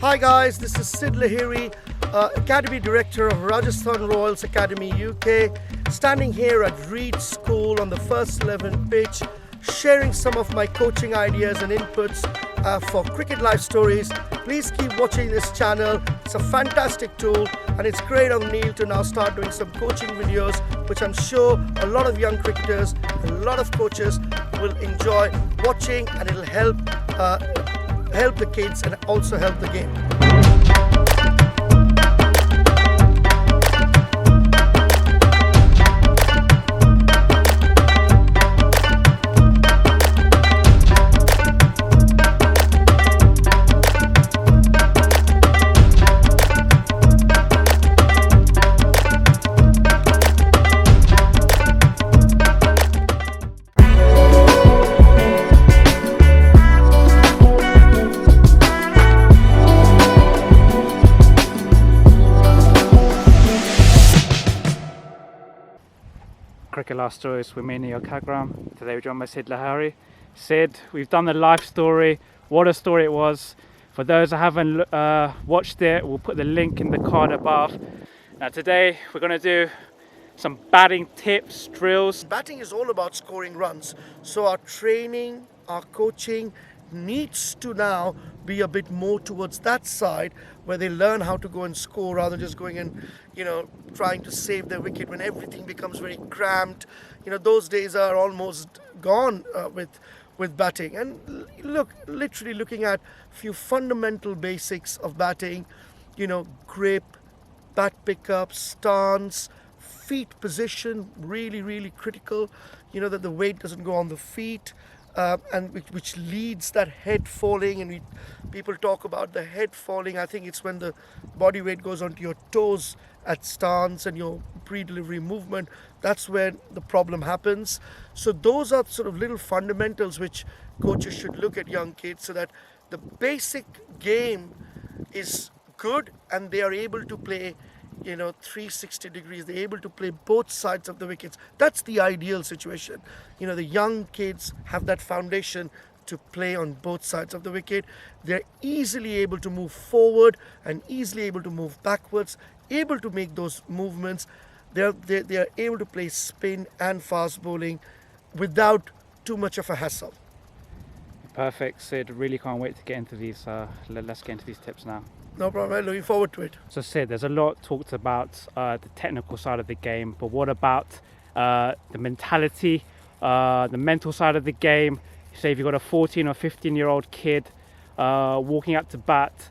Hi guys, this is Sid Lahiri, Academy Director of Rajasthan Royals Academy UK, standing here at Reed School on the first 11 pitch, sharing some of my coaching ideas and inputs for cricket life stories. Please keep watching this channel. It's a fantastic tool and it's great on Neel to now start doing some coaching videos, which I'm sure a lot of young cricketers and a lot of coaches will enjoy watching, and it'll help the kids and also help the game. Cricket Life Stories with me, Neel Khagram. Today we're joined by Sid Lahiri. Sid, we've done the life story. What a story it was. For those that haven't watched it, we'll put the link in the card above. Now today we're going to do some batting tips, drills. Batting is all about scoring runs. So our training, our coaching needs to now be a bit more towards that side, where they learn how to go and score rather than just going and, trying to save their wicket when everything becomes very cramped. Those days are almost gone with batting. And literally looking at a few fundamental basics of batting, grip, bat pickup, stance, feet position, really critical, that the weight doesn't go on the feet. And which leads that head falling, and people talk about the head falling. I think it's when the body weight goes onto your toes at stance and your pre-delivery movement. That's when the problem happens. So those are sort of little fundamentals which coaches should look at young kids, so that the basic game is good and they are able to play 360 degrees. They're able to play both sides of the wickets. That's the ideal situation. The young kids have that foundation to play on both sides of the wicket. They're easily able to move forward and easily able to move backwards, able to make those movements. They are able to play spin and fast bowling without too much of a hassle. Perfect, Sid. Really can't wait to get into these. Let's get into these tips now. No problem, I'm looking forward to it. So Sid, there's a lot talked about the technical side of the game, but what about the mentality, the mental side of the game? Say if you've got a 14 or 15-year-old kid walking out to bat,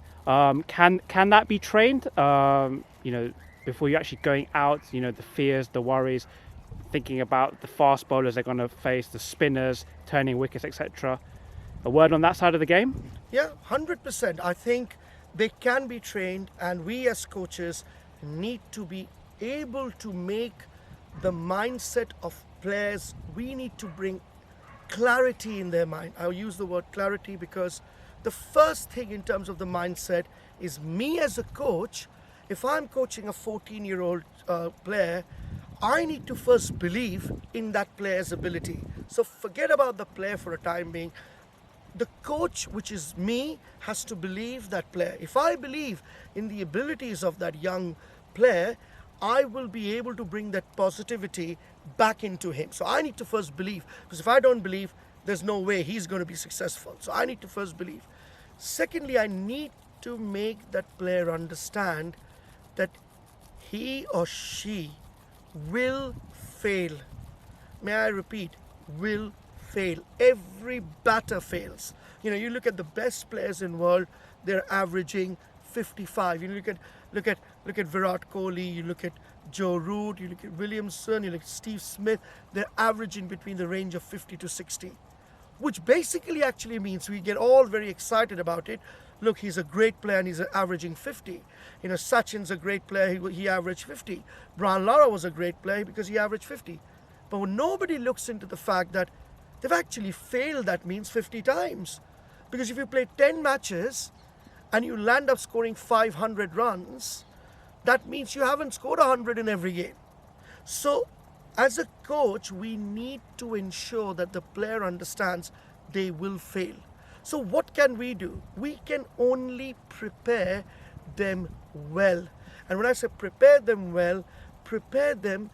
can that be trained? Before you're actually going out, the fears, the worries, thinking about the fast bowlers they're going to face, the spinners, turning wickets, etc. A word on that side of the game? Yeah, 100%. I think they can be trained, and we as coaches need to be able to make the mindset of players. We need to bring clarity in their mind. I'll use the word clarity because the first thing in terms of the mindset is me as a coach. If I'm coaching a 14-year-old player, I need to first believe in that player's ability. So forget about the player for a time being. The coach, which is me, has to believe that player. If I believe in the abilities of that young player, I will be able to bring that positivity back into him. So I need to first believe, because if I don't believe, there's no way he's going to be successful. So I need to first believe. Secondly, I need to make that player understand that he or she will fail. May I repeat, will fail. Every batter fails. You look at the best players in the world, they're averaging 55. You look at Virat Kohli, you look at Joe Root, you look at Williamson, you look at Steve Smith, they're averaging between the range of 50 to 60. Which basically actually means we get all very excited about it. Look, he's a great player and he's averaging 50. Sachin's a great player, he averaged 50. Brian Lara was a great player because he averaged 50. But when nobody looks into the fact that they've actually failed, that means 50 times. Because if you play 10 matches and you land up scoring 500 runs, that means you haven't scored 100 in every game. So as a coach, we need to ensure that the player understands they will fail. So what can we do? We can only prepare them well. And when I say prepare them well, prepare them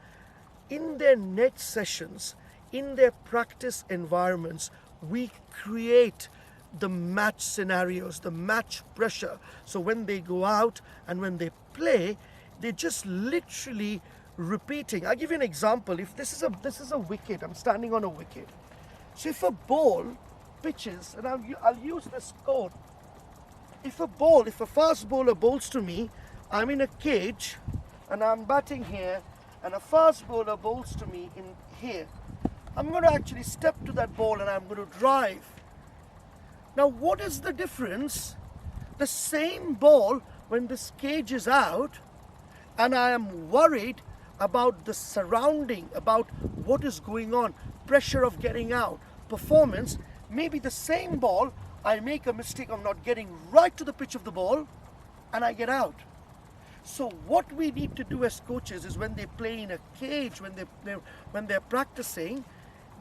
in their net sessions, in their practice environments. We create the match scenarios, the match pressure. So when they go out and when they play, they're just literally repeating. I'll give you an example. If this is a wicket, I'm standing on a wicket. So if a ball pitches, and I'll use this quote. If a fast bowler bowls to me, I'm in a cage and I'm batting here, and a fast bowler bowls to me in here. I'm going to actually step to that ball and I'm going to drive. Now, what is the difference? The same ball, when this cage is out and I am worried about the surrounding, about what is going on, pressure of getting out, performance, maybe the same ball, I make a mistake of not getting right to the pitch of the ball and I get out. So what we need to do as coaches is when they play in a cage, when they're practicing,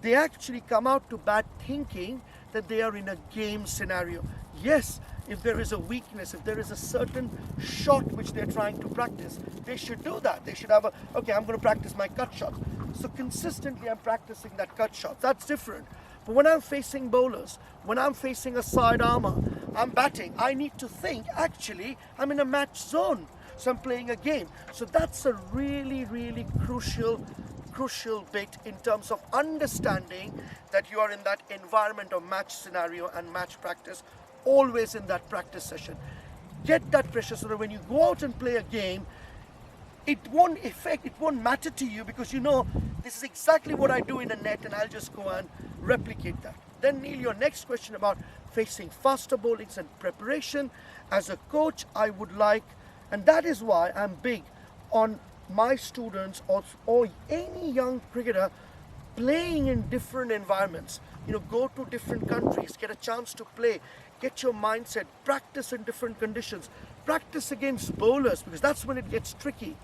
they actually come out to bat thinking that they are in a game scenario. Yes, if there is a weakness, if there is a certain shot which they're trying to practice, they should do that. They should have okay, I'm going to practice my cut shot. So consistently I'm practicing that cut shot. That's different. But when I'm facing bowlers, when I'm facing a side armour, I'm batting, I need to think, actually, I'm in a match zone. So I'm playing a game. So that's a really, really crucial bit in terms of understanding that you are in that environment of match scenario and match practice, always in that practice session. Get that pressure so that when you go out and play a game, it won't matter to you, because you know this is exactly what I do in a net and I'll just go and replicate that. Then Neel, your next question about facing faster bowlings and preparation. As a coach, I would like, and that is why I'm big on my students or any young cricketer playing in different environments. You know, go to different countries, get a chance to play, get your mindset, practice in different conditions, practice against bowlers, because that's when it gets tricky.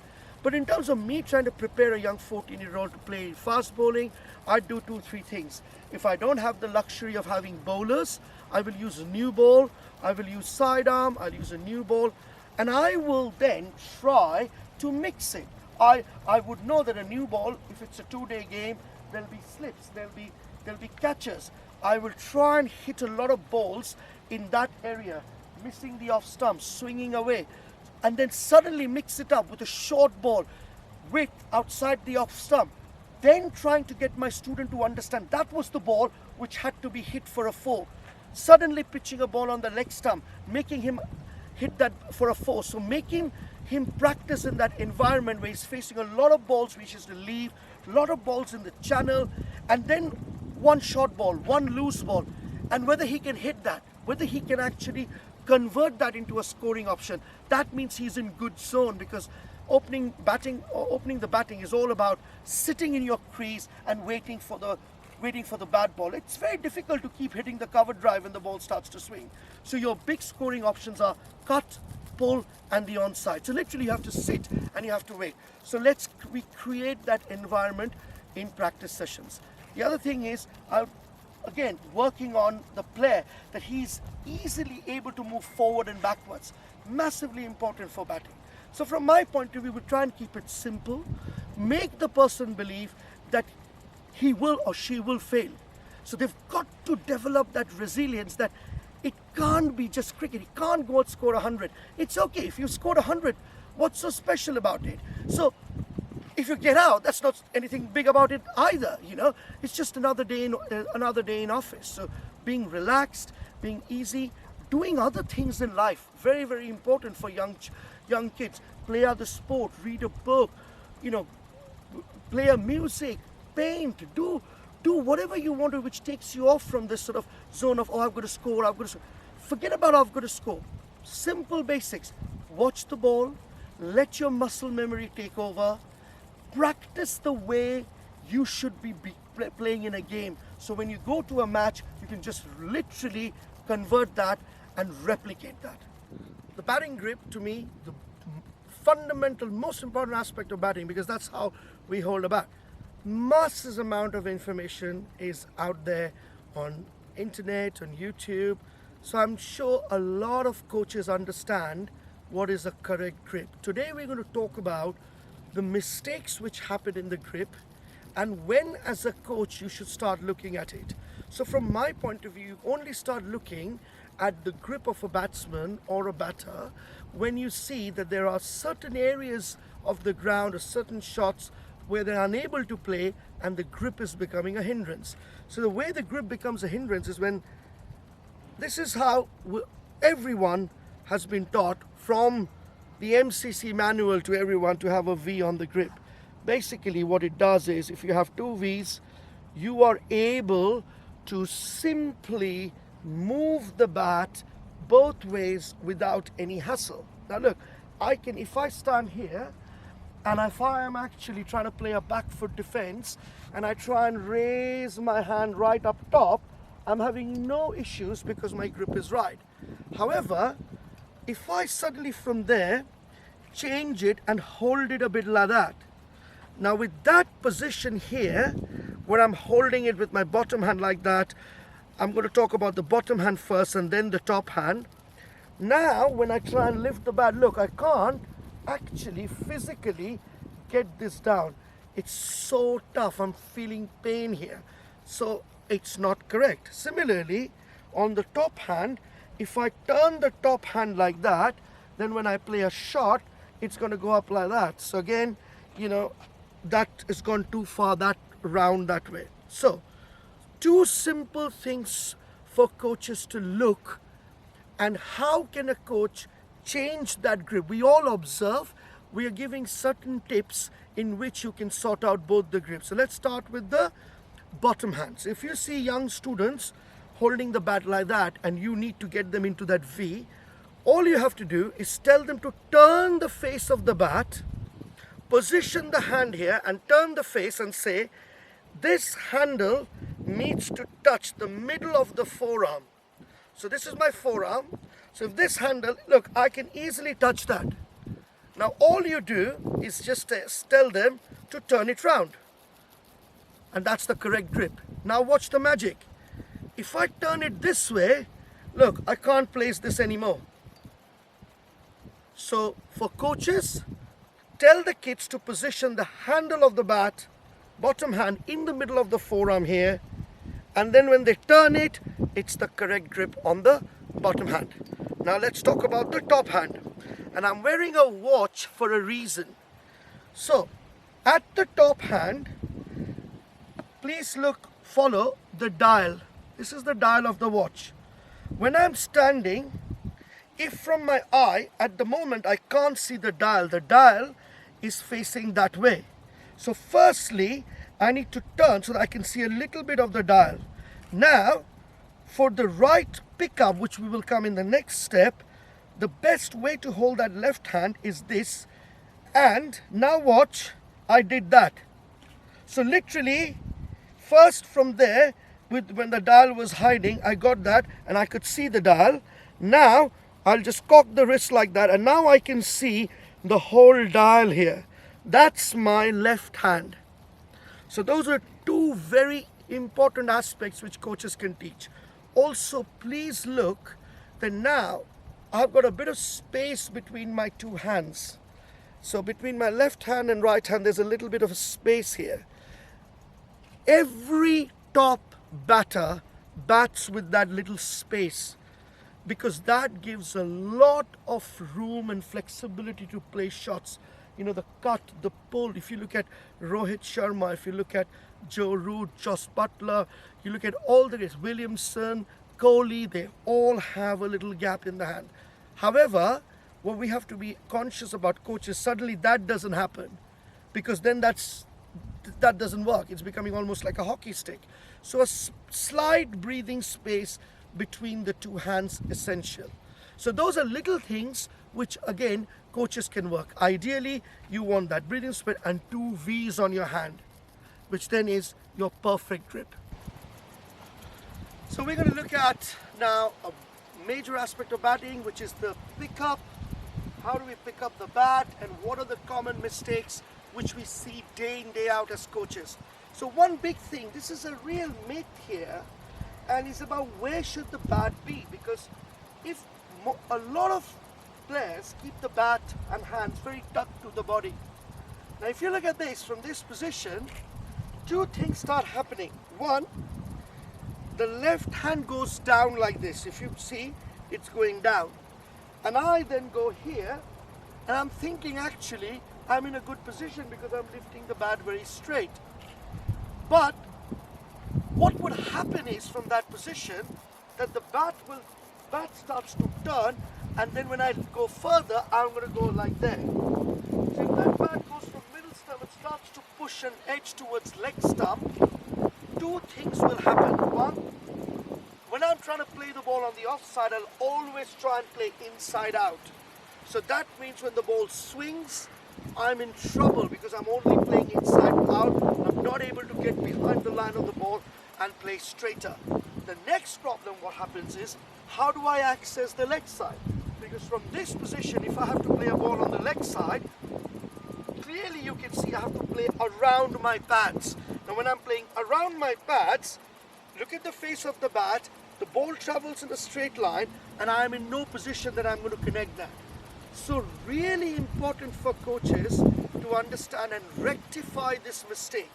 But in terms of me trying to prepare a young 14-year-old to play fast bowling, I do 2-3 things. If I don't have the luxury of having bowlers, I will use a new ball, I will use sidearm, I'll use a new ball, and I will then try to mix it. I would know that a new ball, if it's a 2-day game, there'll be slips, there'll be catches. I will try and hit a lot of balls in that area, missing the off stumps, swinging away, and then suddenly mix it up with a short ball with outside the off stump. Then trying to get my student to understand that was the ball which had to be hit for a 4. Suddenly pitching a ball on the leg stump, making him hit that for a 4. So making him practice in that environment where he's facing a lot of balls which is to leave, a lot of balls in the channel, and then one short ball, one loose ball, and whether he can hit that, whether he can actually convert that into a scoring option. That means he's in good zone, because opening the batting is all about sitting in your crease and waiting for the bad ball. It's very difficult to keep hitting the cover drive when the ball starts to swing. So your big scoring options are cut, pull, and the onside. So literally you have to sit and you have to wait. So we create that environment in practice sessions. The other thing is, again, working on the player, that he's easily able to move forward and backwards. Massively important for batting. So from my point of view, we try and keep it simple, make the person believe that he will or she will fail. So they've got to develop that resilience, that it can't be just cricket. He can't go and score 100. It's okay if you scored 100. What's so special about it? So if you get out, that's not anything big about it either. You know, it's just another day in office. So being relaxed, being easy, doing other things in life, very, very important for young kids. Play other sport, read a book, you know, play a music, paint, do whatever you want to, which takes you off from this sort of zone of, oh, I've got to score, I've got to score. Forget about I've got to score. Simple basics. Watch the ball, let your muscle memory take over, practice the way you should be playing in a game. So when you go to a match, you can just literally convert that and replicate that. The batting grip, to me, the fundamental, most important aspect of batting, because that's how we hold a bat. Massive amount of information is out there on internet, on YouTube. So I'm sure a lot of coaches understand what is a correct grip. Today we're going to talk about the mistakes which happen in the grip and when as a coach you should start looking at it. So from my point of view, you only start looking at the grip of a batsman or a batter when you see that there are certain areas of the ground or certain shots where they're unable to play and the grip is becoming a hindrance. So the way the grip becomes a hindrance is when this is how everyone has been taught, from the MCC manual to everyone, to have a V on the grip. Basically what it does is, if you have two V's, you are able to simply move the bat both ways without any hassle. Now look, if I stand here and if I am actually trying to play a back foot defense and I try and raise my hand right up top, I'm having no issues because my grip is right. However, if I suddenly from there change it and hold it a bit like that, now with that position here where I'm holding it with my bottom hand like that, I'm going to talk about the bottom hand first and then the top hand. Now when I try and lift the bat, look, I can't actually physically get this down. It's so tough, I'm feeling pain here. So it's not correct. Similarly, on the top hand, if I turn the top hand like that, then when I play a shot, it's going to go up like that. So again, that is gone too far, that round that way. So two simple things for coaches to look, and how can a coach change that grip? We all observe, we are giving certain tips in which you can sort out both the grips. So let's start with the bottom hands. If you see young students holding the bat like that and you need to get them into that V, all you have to do is tell them to turn the face of the bat, position the hand here and turn the face and say, this handle needs to touch the middle of the forearm. So this is my forearm. So if this handle, look, I can easily touch that. Now all you do is just tell them to turn it round. And that's the correct grip. Now watch the magic. If I turn it this way, look, I can't place this anymore. So for coaches, tell the kids to position the handle of the bat, bottom hand, in the middle of the forearm here. And then when they turn it, it's the correct grip on the bottom hand. Now let's talk about the top hand. And I'm wearing a watch for a reason. So at the top hand, please follow the dial. This is the dial of the watch. When I'm standing, if from my eye, at the moment I can't see the dial is facing that way. So firstly, I need to turn so that I can see a little bit of the dial. Now, for the right pickup, which we will come in the next step, the best way to hold that left hand is this. And now watch, I did that. So literally, first from there, when the dial was hiding, I got that and I could see the dial. Now I'll just cock the wrist like that and now I can see the whole dial here. That's my left hand. So those are two very important aspects which coaches can teach. Also, please look that now I've got a bit of space between my two hands. So between my left hand and right hand, there's a little bit of a space here. Every top batter bats with that little space because that gives a lot of room and flexibility to play shots. The cut, the pull. If you look at Rohit Sharma, if you look at Joe Root, Joss Butler, you look at all the guys, Williamson, Kohli, they all have a little gap in the hand. However, what we have to be conscious about, coaches, suddenly that doesn't happen because then that doesn't work. It's becoming almost like a hockey stick. So a slight breathing space between the two hands essential. So those are little things which again coaches can work. Ideally, you want that breathing space and two V's on your hand, which then is your perfect grip. So we're going to look at now a major aspect of batting, which is the pickup. How do we pick up the bat and what are the common mistakes which we see day in, day out as coaches? So one big thing, this is a real myth here, and it's about where should the bat be, because if a lot of players keep the bat and hands very tucked to the body. Now if you look at this from this position, two things start happening. One, the left hand goes down like this. If you see, it's going down. And I then go here, and I'm thinking actually I'm in a good position because I'm lifting the bat very straight. But what would happen is from that position that the bat starts to turn, and then when I go further, I'm going to go like there. So if that bat goes from middle stump, it starts to push an edge towards leg stump, two things will happen. One, when I'm trying to play the ball on the offside, I'll always try and play inside out. So that means when the ball swings, I'm in trouble because I'm only playing inside out. I'm not able to get behind the line of the ball and play straighter. The next problem what happens is, how do I access the leg side? Because from this position, if I have to play a ball on the leg side, clearly you can see I have to play around my pads. Now when I'm playing around my pads, look at the face of the bat, the ball travels in a straight line, and I'm in no position that I'm going to connect that. So really important for coaches to understand and rectify this mistake.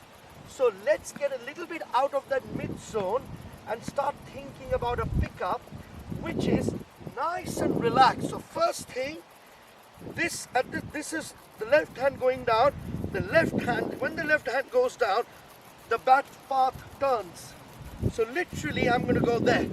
So let's get a little bit out of that mid zone and start thinking about a pickup which is nice and relaxed. So first thing, this is the left hand going down. The left hand, when the left hand goes down, the bat path turns. So literally I'm going to go there.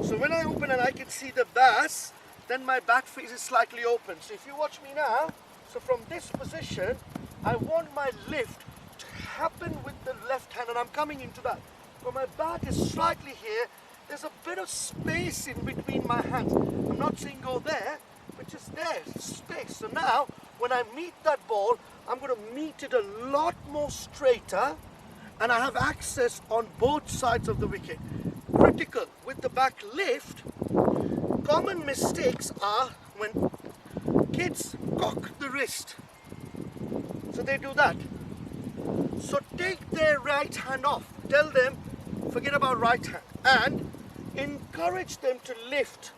So when I open and I can see the bass, then my bat face is slightly open. So if you watch me now, so from this position, I want my lift to happen with the left hand, and I'm coming into that. But my bat is slightly here. There's a bit of space in between my hands. I'm not saying go there, but just there, space. So now, when I meet that ball, I'm going to meet it a lot more straighter, and I have access on both sides of the wicket. Critical with the back lift. Common mistakes are when kids cock the wrist. So they do that. So take their right hand off. Tell them, forget about right hand. And encourage them to lift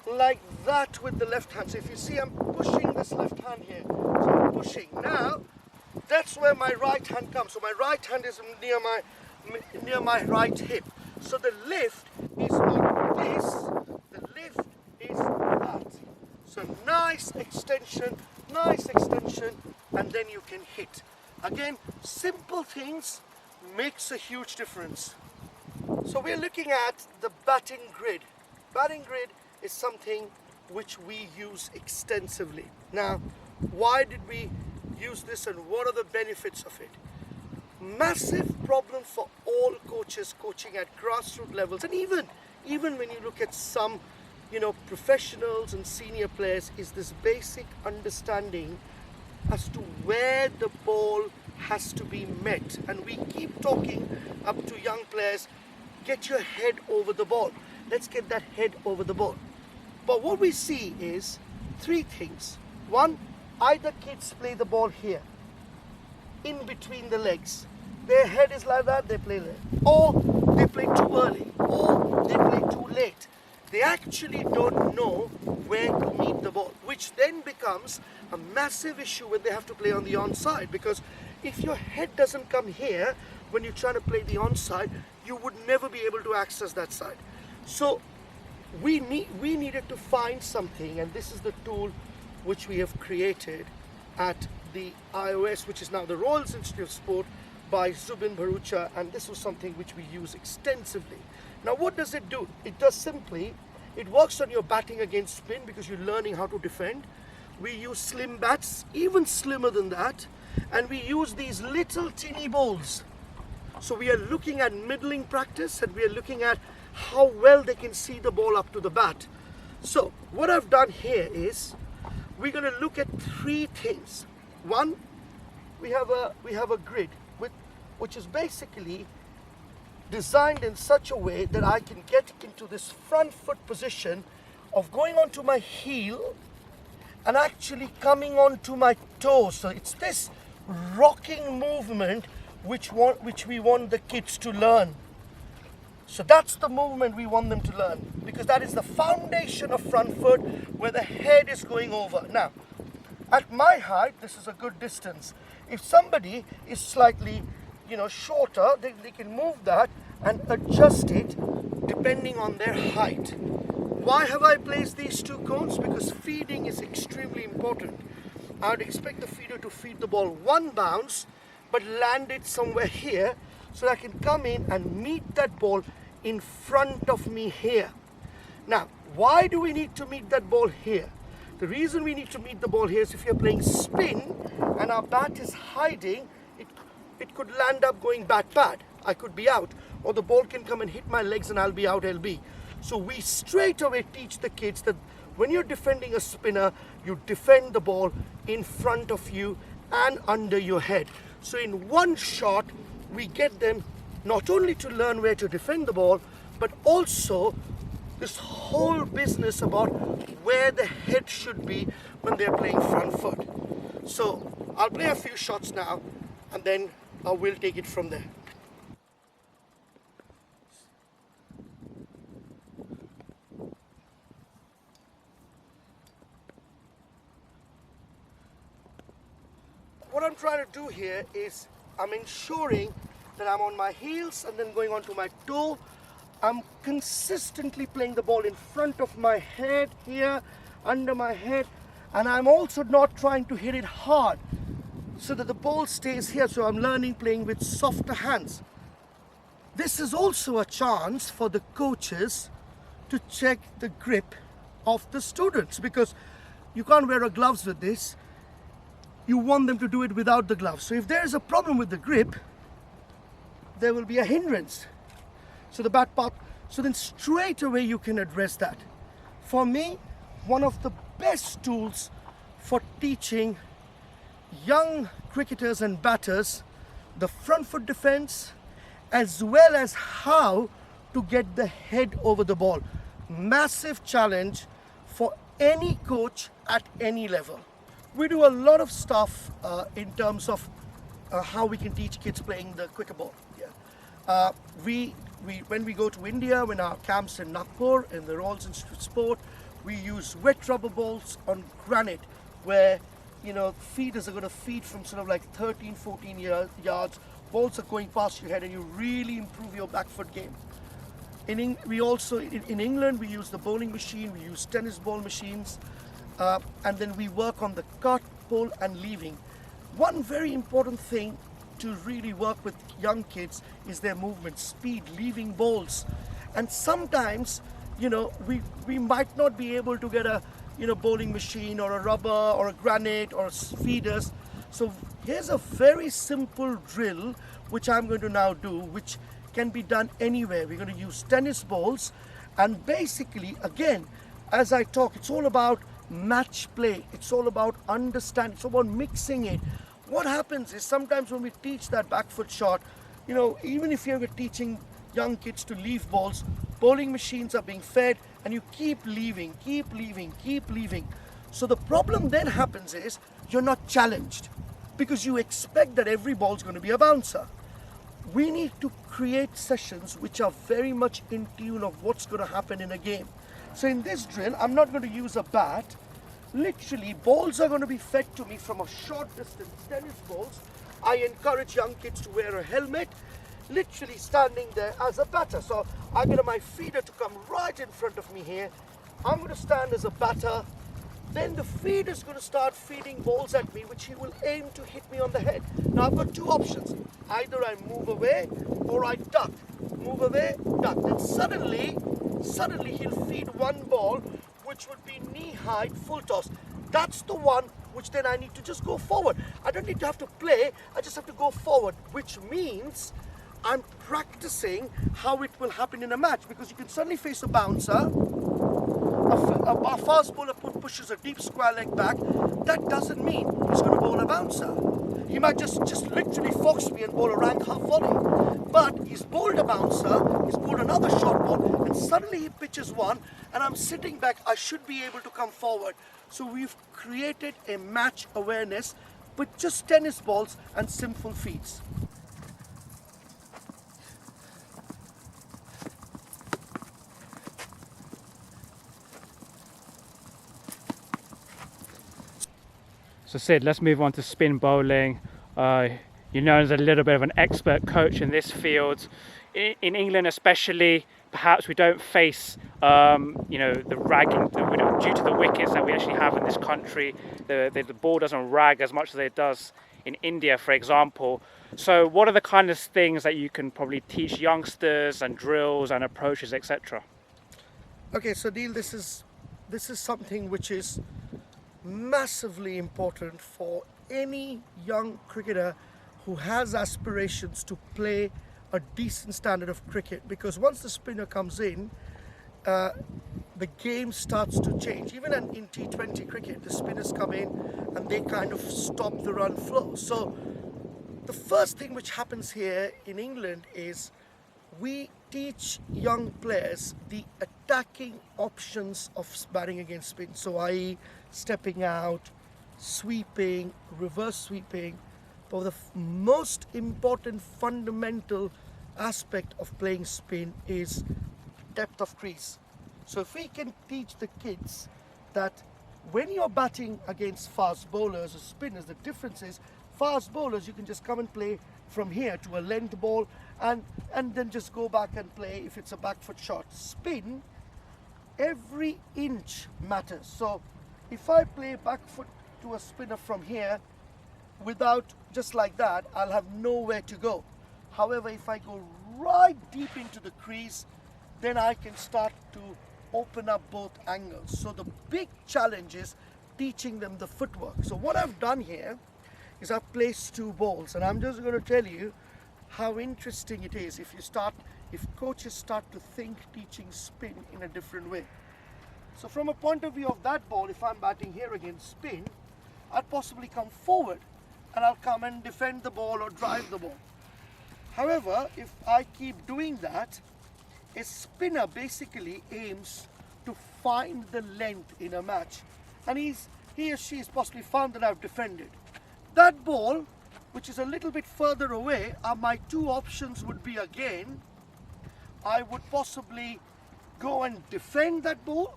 like that with the left hand. So if you see, I'm pushing this left hand here. So I'm pushing. Now, that's where my right hand comes. So my right hand is near my right hip. So the lift is not this, the lift is that. So nice extension, and then you can hit. Again, simple things makes a huge difference. So we're looking at the batting grid. Batting grid is something which we use extensively. Now, why did we use this and what are the benefits of it? Massive problem for all coaches coaching at grassroots levels, and even when you look at some professionals and senior players, is this basic understanding as to where the ball has to be met. And we keep talking up to young players, get your head over the ball. Let's get that head over the ball. But what we see is three things. One, either kids play the ball here, in between the legs. Their head is like that, they play there. Or they play too early, or they play too late. They actually don't know where to meet the ball, which then becomes a massive issue when they have to play on the onside. Because if your head doesn't come here, when you're trying to play the onside, you would never be able to access that side. So we needed to find something, and this is the tool which we have created at the IOS, which is now the Royals Institute of Sport, by Zubin Bharucha, and this was something which we use extensively. Now what does it do? It does simply, it works on your batting against spin because you're learning how to defend. We use slim bats, even slimmer than that, and we use these little teeny balls. So we are looking at middling practice, and we are looking at how well they can see the ball up to the bat. So what I've done here is, we're going to look at three things. One, we have a grid which is basically designed in such a way that I can get into this front foot position of going onto my heel and actually coming onto my toes. So it's this rocking movement which we want the kids to learn. So that's the movement we want them to learn, because that is the foundation of front foot where the head is going over. Now, at my height, this is a good distance. If somebody is slightly, shorter, they can move that and adjust it depending on their height. Why have I placed these two cones? Because feeding is extremely important. I would expect the feeder to feed the ball one bounce, but land it somewhere here, so I can come in and meet that ball in front of me here. Now, why do we need to meet that ball here? The reason we need to meet the ball here is if you're playing spin and our bat is hiding, it could land up going bad. I could be out, or the ball can come and hit my legs and I'll be out LB. So we straight away teach the kids that when you're defending a spinner, you defend the ball in front of you and under your head. So in one shot, we get them not only to learn where to defend the ball, but also this whole business about where the head should be when they're playing front foot. So I'll play a few shots now, and then I will take it from there. What I'm trying to do here is I'm ensuring that I'm on my heels and then going onto my toe. I'm consistently playing the ball in front of my head here, under my head, and I'm also not trying to hit it hard so that the ball stays here. So I'm learning playing with softer hands. This is also a chance for the coaches to check the grip of the students, because you can't wear a gloves with this. You want them to do it without the gloves. So if there is a problem with the grip, there will be a hindrance. So the bat path, so then straight away you can address that. For me, one of the best tools for teaching young cricketers and batters the front foot defense, as well as how to get the head over the ball. Massive challenge for any coach at any level. We do a lot of stuff in terms of how we can teach kids playing the quicker ball. Yeah. When we go to India, when our camps in Nagpur, in the Royals Institute of Sport, we use wet rubber balls on granite, where feeders are going to feed from sort of like 13, 14 yards. Balls are going past your head, and you really improve your back foot game. In England, we use the bowling machine, we use tennis ball machines, and then we work on the cut, pull, and leaving. One very important thing to really work with young kids is their movement, speed, leaving balls. And sometimes, we might not be able to get a bowling machine or a rubber or a granite or feeders. So here's a very simple drill which I'm going to now do, which can be done anywhere. We're going to use tennis balls, and basically, again, as I talk, it's all about match play. It's all about understanding. It's about mixing it. What happens is sometimes when we teach that back foot shot, even if you're teaching young kids to leave balls, bowling machines are being fed, and you keep leaving. So the problem then happens is you're not challenged, because you expect that every ball is going to be a bouncer. We need to create sessions which are very much in tune of what's going to happen in a game. So in this drill, I'm not going to use a bat. Literally, balls are going to be fed to me from a short distance, tennis balls. I encourage young kids to wear a helmet, literally standing there as a batter. So I get my feeder to come right in front of me here. I'm going to stand as a batter. Then the feeder is going to start feeding balls at me, which he will aim to hit me on the head. Now I've got two options. Either I move away or I duck. Move away, duck. Then suddenly he'll feed one ball, which would be knee-high, full toss. That's the one which then I need to just go forward. I don't need to have to play, I just have to go forward, which means I'm practicing how it will happen in a match, because you can suddenly face a bouncer, a fast bowler pushes a deep square leg back. That doesn't mean he's going to bowl a bouncer. He might just literally fox me and bowl a rank half volley. But he's bowled a bouncer, he's bowled another short ball, and suddenly he pitches one, and I'm sitting back. I should be able to come forward. So we've created a match awareness with just tennis balls and simple feeds. So Sid, let's move on to spin bowling. You're known as a little bit of an expert coach in this field. In England especially, perhaps we don't face the ragging due to the wickets that we actually have in this country. The ball doesn't rag as much as it does in India, for example. So what are the kind of things that you can probably teach youngsters, and drills and approaches, etc.? Okay, so Neel, this is something which is massively important for any young cricketer who has aspirations to play a decent standard of cricket, because once the spinner comes in, the game starts to change. Even in T20 cricket, the spinners come in and they kind of stop the run flow. So the first thing which happens here in England is we teach young players the attacking options of batting against spin. So i.e. stepping out, sweeping, reverse sweeping. But the most important fundamental aspect of playing spin is depth of crease. So if we can teach the kids that when you're batting against fast bowlers or spinners, the difference is fast bowlers, you can just come and play from here to a length ball and then just go back and play if it's a back foot shot. Spin, every inch matters. So if I play back foot to a spinner from here, without just like that, I'll have nowhere to go. However, if I go right deep into the crease, then I can start to open up both angles. So the big challenge is teaching them the footwork. So what I've done here is I've placed two balls, and I'm just going to tell you how interesting it is if coaches start to think teaching spin in a different way. So from a point of view of that ball, if I'm batting here against spin, I'd possibly come forward and I'll come and defend the ball or drive the ball. However, if I keep doing that, a spinner basically aims to find the length in a match, and he or she has possibly found that I've defended. That ball, which is a little bit further away, my two options would be, again, I would possibly go and defend that ball,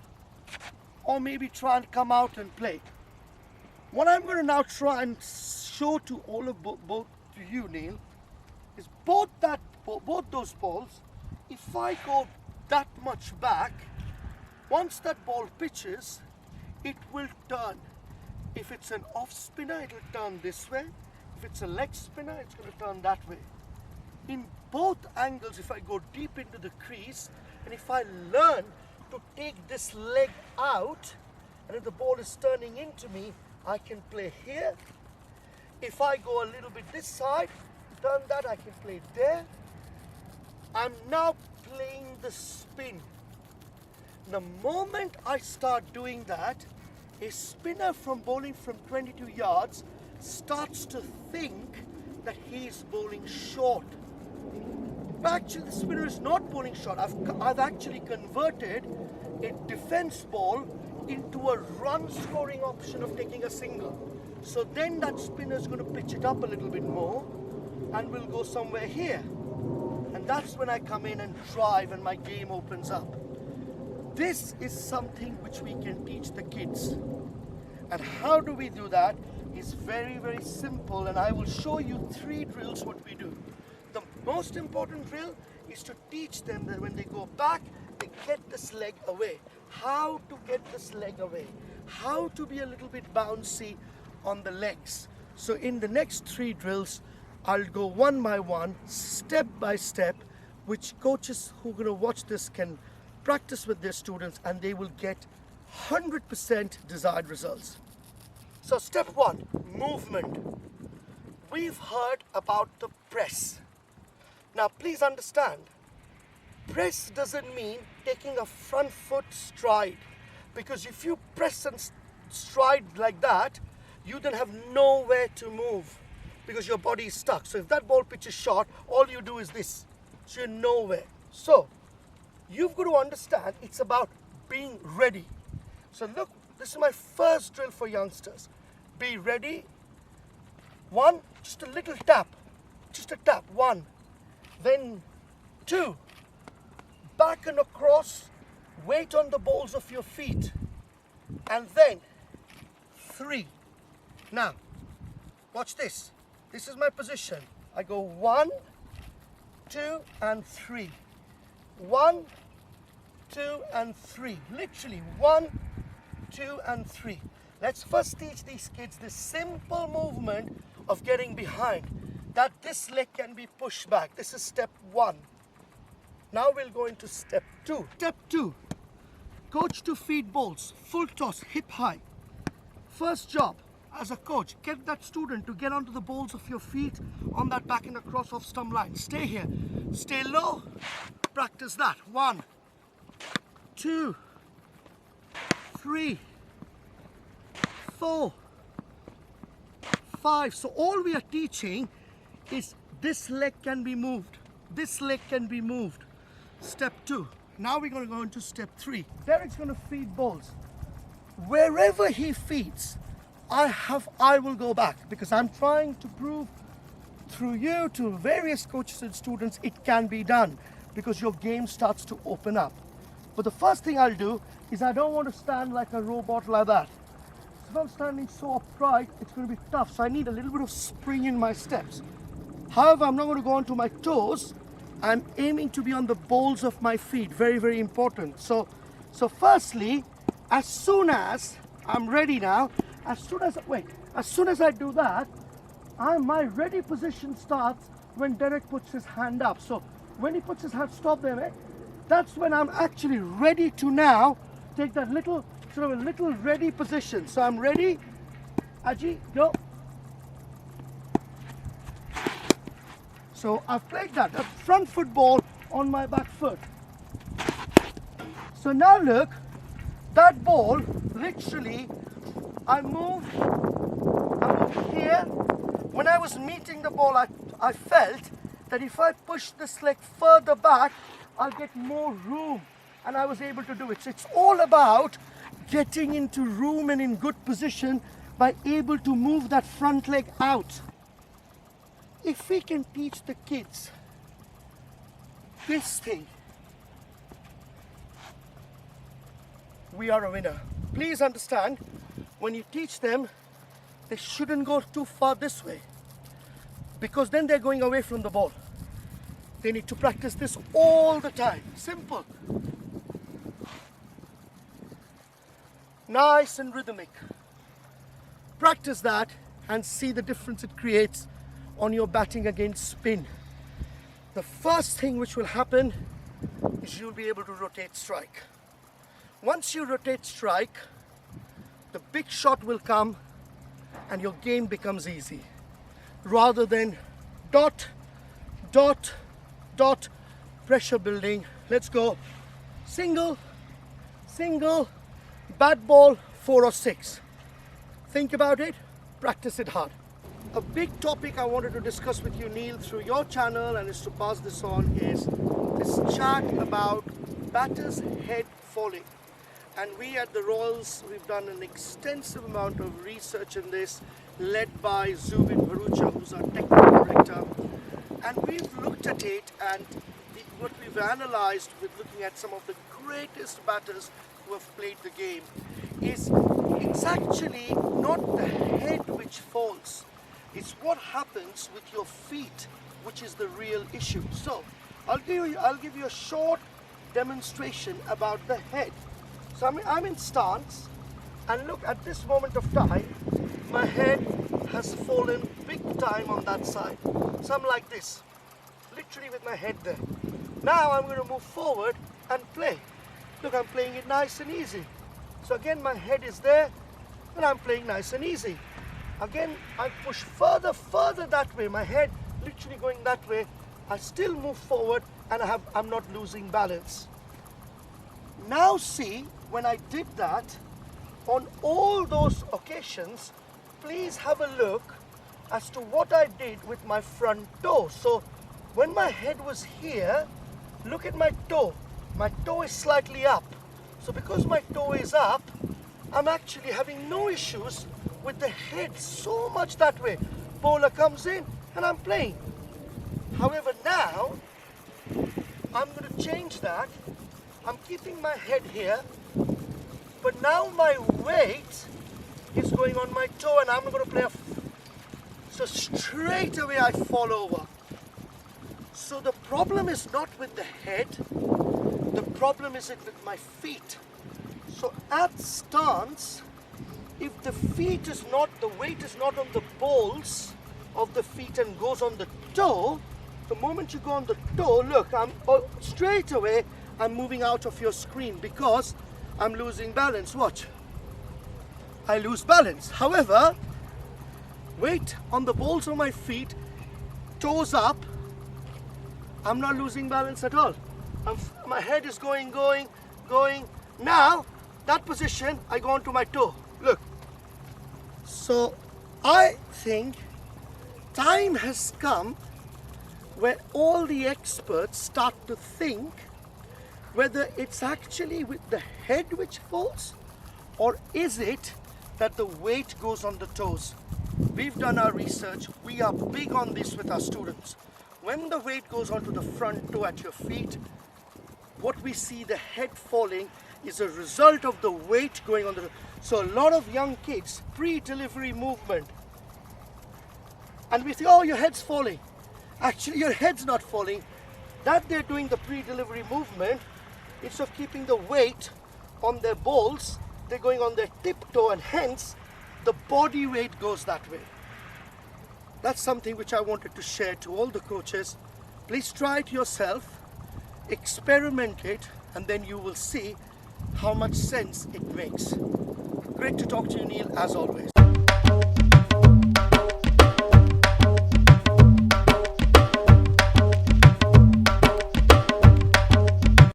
or maybe try and come out and play. What I'm going to now try and show to all of both to you, Neel, is both those balls. If I go that much back, once that ball pitches, it will turn. If it's an off spinner, it will turn this way. If it's a leg spinner, it's going to turn that way. In both angles, if I go deep into the crease, and if I learn to take this leg out, and if the ball is turning into me, I can play here. If I go a little bit this side, turn that, I can play there. I'm now playing the spin. The moment I start doing that, a spinner from bowling from 22 yards starts to think that he is bowling short. But actually, the spinner is not bowling short. I've actually converted a defense ball into a run scoring option of taking a single. So then that spinner is going to pitch it up a little bit more and will go somewhere here. And that's when I come in and drive and my game opens up. This is something which we can teach the kids. And how do we do that? It's very, very simple, and I will show you 3 drills what we do. The most important drill is to teach them that when they go back, they get this leg away. How to get this leg away. How to be a little bit bouncy on the legs. So in the next 3 drills, I'll go one by one, step by step, which coaches who are going to watch this can practice with their students, and they will get 100% desired results. So step 1, movement. We've heard about the press. Now please understand, press doesn't mean taking a front foot stride, because if you press and stride like that, you then have nowhere to move because your body is stuck. So if that ball pitches short, all you do is this. So you're nowhere. So you've got to understand it's about being ready. So look, this is my first drill for youngsters. Be ready. 1, just a little tap. Just a tap. 1. Then 2. Back and across. Weight on the balls of your feet. And then 3. Now, watch this. This is my position. I go 1, 2, and 3. 1, 2, and 3. Literally 1, 2, and 3. Let's first teach these kids this simple movement of getting behind. That this leg can be pushed back. This is step 1. Now we'll go into step 2. Step 2. Coach to feed balls. Full toss, hip high. First job as a coach, get that student to get onto the balls of your feet on that back and across off stump line. Stay here. Stay low. Practice that. 1, 2, 3, 4, 5. So all we are teaching is this leg can be moved. This leg can be moved. Step 2. Now we're going to go into step 3. Derek's going to feed balls. Wherever he feeds, I will go back, because I'm trying to prove through you to various coaches and students it can be done, because your game starts to open up. But the first thing I'll do is I don't want to stand like a robot like that. So if I'm standing so upright, it's going to be tough. So I need a little bit of spring in my steps. However, I'm not going to go onto my toes. I'm aiming to be on the balls of my feet. Very, very important. So firstly, as soon as I'm ready now, as soon as I do that, my ready position starts when Derek puts his hand up. So when he puts his hand, stop there, mate. That's when I'm actually ready to now take that little ready position. So I'm ready. Aji, go. So I've played that, a front foot ball on my back foot. So now look, that ball, literally, I moved here. When I was meeting the ball, I felt that if I push this leg further back, I'll get more room, and I was able to do it. So it's all about getting into room and in good position by able to move that front leg out. If we can teach the kids this thing, we are a winner. Please understand, when you teach them, they shouldn't go too far this way, because then they're going away from the ball. They need to practice this all the time. Simple. Nice and rhythmic. Practice that and see the difference it creates on your batting against spin. The first thing which will happen is you'll be able to rotate strike. Once you rotate strike, the big shot will come and your game becomes easy. Rather than dot, dot, dot, pressure building. Let's go. Single, single, bat ball, 4 or 6. Think about it, practice it hard. A big topic I wanted to discuss with you, Neel, through your channel, and is to pass this on, is this chat about batters' head falling. And we at the Royals, we've done an extensive amount of research in this, led by Zubin Bharucha, who's our technical director. And we've looked at it, and what we've analyzed with looking at some of the greatest batters who have played the game is it's actually not the head which falls. It's what happens with your feet, which is the real issue. So I'll give you a short demonstration about the head. So I'm in stance, and look, at this moment of time, my head has fallen big time on that side. So I'm like this, literally with my head there. Now I'm going to move forward and play. Look, I'm playing it nice and easy. So again, my head is there, and I'm playing nice and easy. Again, I push further that way, my head literally going that way. I still move forward, and I'm not losing balance. Now see, when I did that, on all those occasions, please have a look as to what I did with my front toe. So when my head was here, look at my toe. My toe is slightly up. So because my toe is up, I'm actually having no issues with the head so much that way. Bowler comes in and I'm playing. However, now I'm going to change that. I'm keeping my head here, but now my weight is going on my toe and I'm going to play so straight away I fall over. So the problem is not with the head, the problem is with my feet. So at stance, if the feet is not, the weight is not on the balls of the feet and goes on the toe, the moment you go on the toe, look, straight away I'm moving out of your screen because I'm losing balance. Watch. I lose balance. However, weight on the balls of my feet, toes up, I'm not losing balance at all. My head is going. Now, that position, I go onto my toe. Look. So, I think time has come where all the experts start to think whether it's actually with the head which falls or is it that the weight goes on the toes. We've done our research. We are big on this with our students. When the weight goes onto the front toe at your feet, what we see, the head falling, is a result of the weight going on the... So a lot of young kids, pre-delivery movement, and we say, oh, your head's falling. Actually, your head's not falling. That they're doing the pre-delivery movement, instead of keeping the weight on their balls, they're going on their tiptoe, and hence the body weight goes that way. That's something which I wanted to share to all the coaches. Please try it yourself, experiment it, and then you will see how much sense it makes. Great to talk to you, Neel, as always.